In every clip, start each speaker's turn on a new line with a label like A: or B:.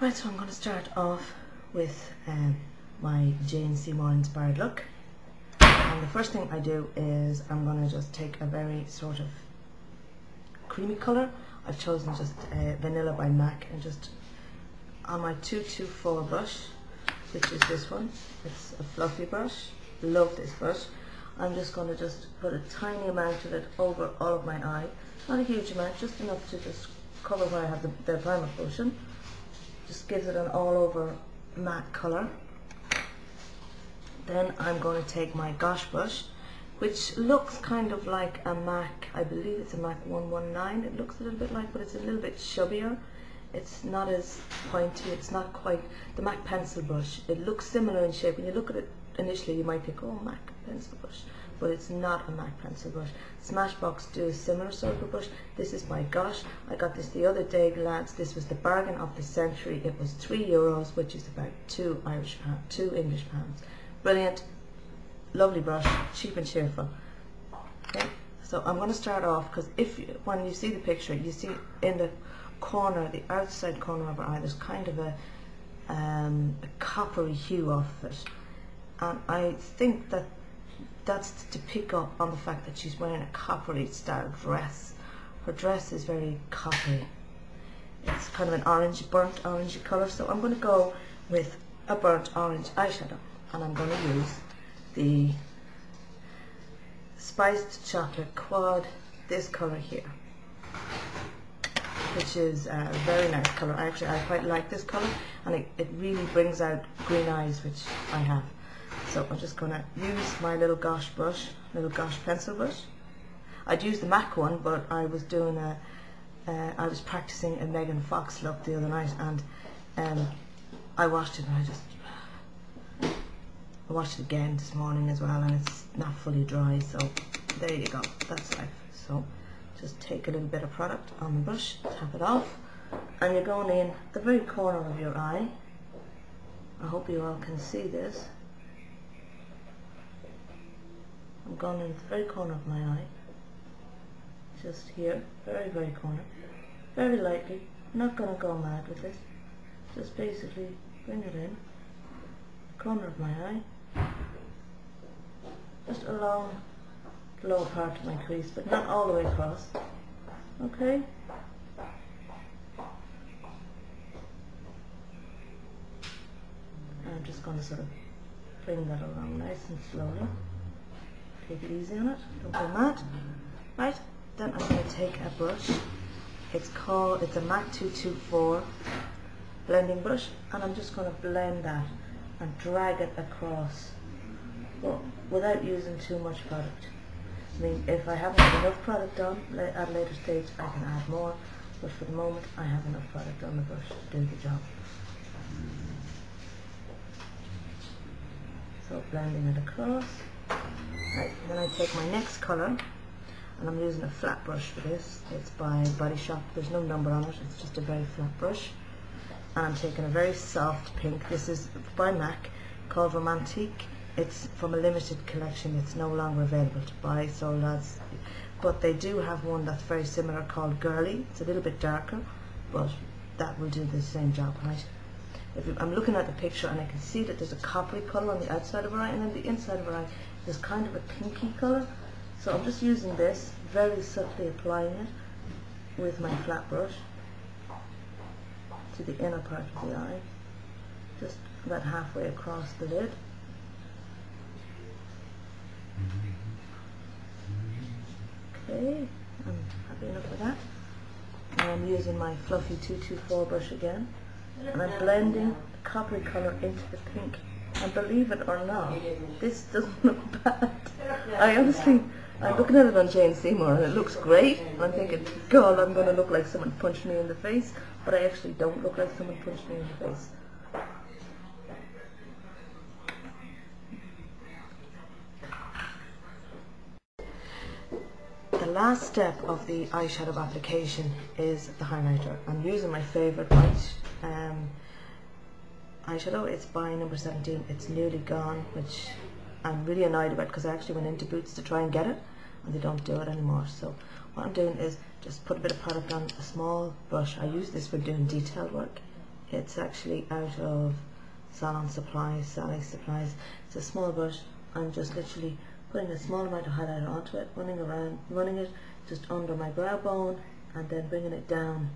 A: Right, so I'm going to start off with my Jane Seymour Inspired look. And the first thing I do is I'm going to just take a very sort of creamy colour. I've chosen just Vanilla by MAC, and just on my 224 brush, which is this one, it's a fluffy brush, love this brush. I'm just going to just put a tiny amount of it over all of my eye, not a huge amount, just enough to just cover where I have the primer potion. Just gives it an all over matte colour. Then I'm going to take my Gosh brush, which looks kind of like a MAC, I believe it's a MAC 119, it looks a little bit like, but it's a little bit chubbier. It's not as pointy, it's not quite the MAC pencil brush. It looks similar in shape. When you look at it initially you might think, oh, MAC pencil brush, but it's not a MAC pencil brush. Smashbox do a similar sort of brush. This is my Gosh. I got this the other day, lads. This was the bargain of the century. It was €3, which is about two English pounds. Brilliant, lovely brush, cheap and cheerful. Okay, so I'm going to start off, because when you see the picture, you see in the corner, the outside corner of her eye, there's kind of a coppery hue off it, and I think that's to pick up on the fact that she's wearing a coppery style dress. Her dress is very coppery. It's kind of an orange, burnt orangey colour, so I'm going to go with a burnt orange eyeshadow, and I'm going to use the Spiced Chocolate Quad, this colour here, which is a very nice colour. I quite like this colour, and it really brings out green eyes, which I have. So I'm just going to use my little Gosh brush, little Gosh pencil brush. I'd use the MAC one, but I was doing I was practicing a Megan Fox look the other night, and I washed it, and I washed it again this morning as well, and it's not fully dry, so there you go, that's life. So just take a little bit of product on the brush, tap it off, and you're going in the very corner of your eye. I hope you all can see this. I'm going in the very corner of my eye, just here, very, very corner, very lightly. I'm not going to go mad with this, just basically bring it in the corner of my eye, just along the lower part of my crease, but not all the way across. Okay? I'm just going to sort of bring that along nice and slowly. Take it easy on it, don't go mad. Right, then I'm going to take a brush. It's a MAC 224 blending brush, and I'm just going to blend that and drag it across, but without using too much product. I mean, if I haven't got enough product on at a later stage, I can add more, but for the moment I have enough product on the brush to do the job. So blending it across. Right, then I take my next colour, and I'm using a flat brush for this. It's by Body Shop. There's no number on it, it's just a very flat brush. And I'm taking a very soft pink. This is by MAC, called Romantique. It's from a limited collection. It's no longer available to buy, so lads, but they do have one that's very similar called Girly. It's a little bit darker, but that will do the same job, right? I'm looking at the picture, and I can see that there's a coppery colour on the outside of her eye, and then the inside of her eye there's kind of a pinky colour. So I'm just using this, very subtly applying it with my flat brush to the inner part of the eye, just about halfway across the lid. Okay, I'm happy enough with that. And I'm using my fluffy 224 brush again, and I'm blending the coppery colour into the pink. And believe it or not, this doesn't look bad. I'm looking at it on Jane Seymour, and it looks great. I'm thinking, God, I'm going to look like someone punched me in the face, but I actually don't look like someone punched me in the face. The last step of the eyeshadow application is the highlighter. I'm using my favourite white eyeshadow. It's by number 17. It's nearly gone, which I'm really annoyed about, because I actually went into Boots to try and get it, and they don't do it anymore. So what I'm doing is just put a bit of product on a small brush. I use this for doing detail work It's actually out of Salon Supplies, Sally's Supplies. It's a small brush. I'm just literally putting a small amount of highlighter onto it, running it just under my brow bone, and then bringing it down.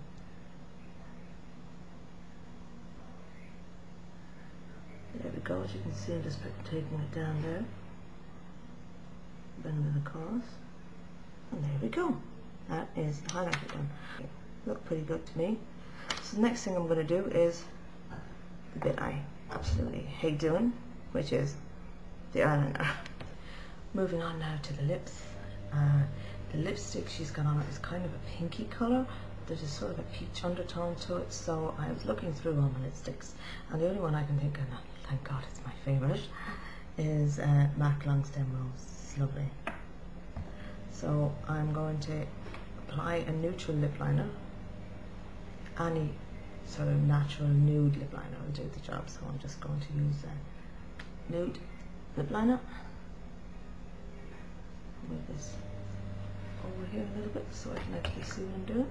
A: There we go. As you can see, I'm just taking it down there, bringing it across, and there we go. That is the highlighter done. Look pretty good to me. So the next thing I'm going to do is the bit I absolutely hate doing, which is the eyeliner. Moving on now to the lips. The lipstick she's got on is kind of a pinky colour. There's a sort of a peach undertone to it, so I was looking through all my lipsticks, and the only one I can think of, and thank God it's my favourite, is MAC Long Stem Rose. It's lovely. So I'm going to apply a neutral lip liner. Any sort of natural nude lip liner will do the job, so I'm just going to use a nude lip liner. Move this over here a little bit so I can actually see what I'm doing.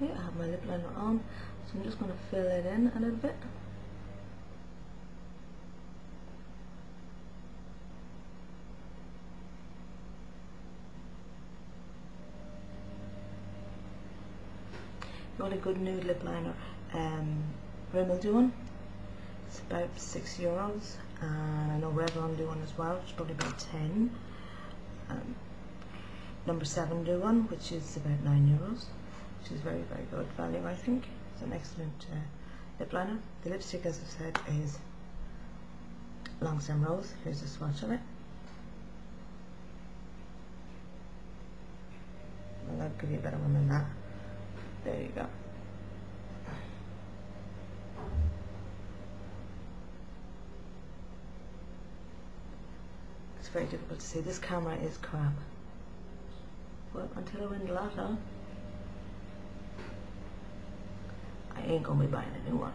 A: I have my lip liner on, so I'm just going to fill it in a little bit. Really good nude lip liner, Rimmel do one. It's about €6, and I know Revlon do one as well, which is probably about 10. Number 7 do one, which is about €9. Which is very, very good value, I think. It's an excellent lip liner. The lipstick, as I've said, is Long Stem Rose. Here's a swatch of it. Well, I'll give you a better one than that. There you go. It's very difficult to see. This camera is crap. But until I win the lotto, I ain't gonna be buying a new one.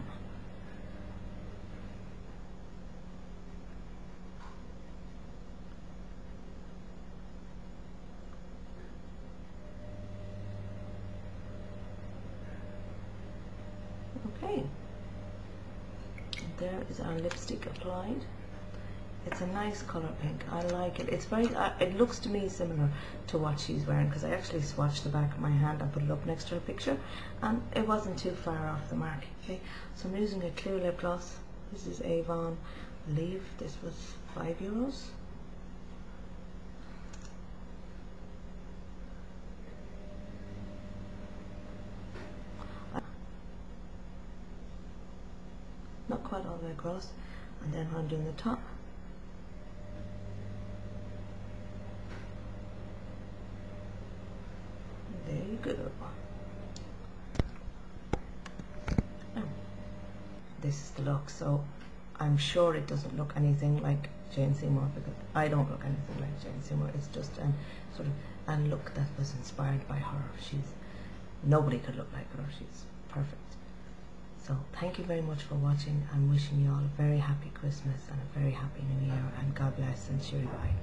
A: Okay. And there is our lipstick applied. It's a nice colour pink. I like it. It's very. It looks to me similar to what she's wearing, because I actually swatched the back of my hand and put it up next to her picture, and it wasn't too far off the mark. Okay, so I'm using a clear lip gloss. This is Avon. I believe this was €5. Not quite all the way across, and then when I'm doing the top, there you go. This is the look, so I'm sure it doesn't look anything like Jane Seymour, because I don't look anything like Jane Seymour. It's just sort of a look that was inspired by her. Nobody could look like her. She's perfect. So thank you very much for watching. I'm wishing you all a very happy Christmas and a very happy New Year, and God bless and cheery bye.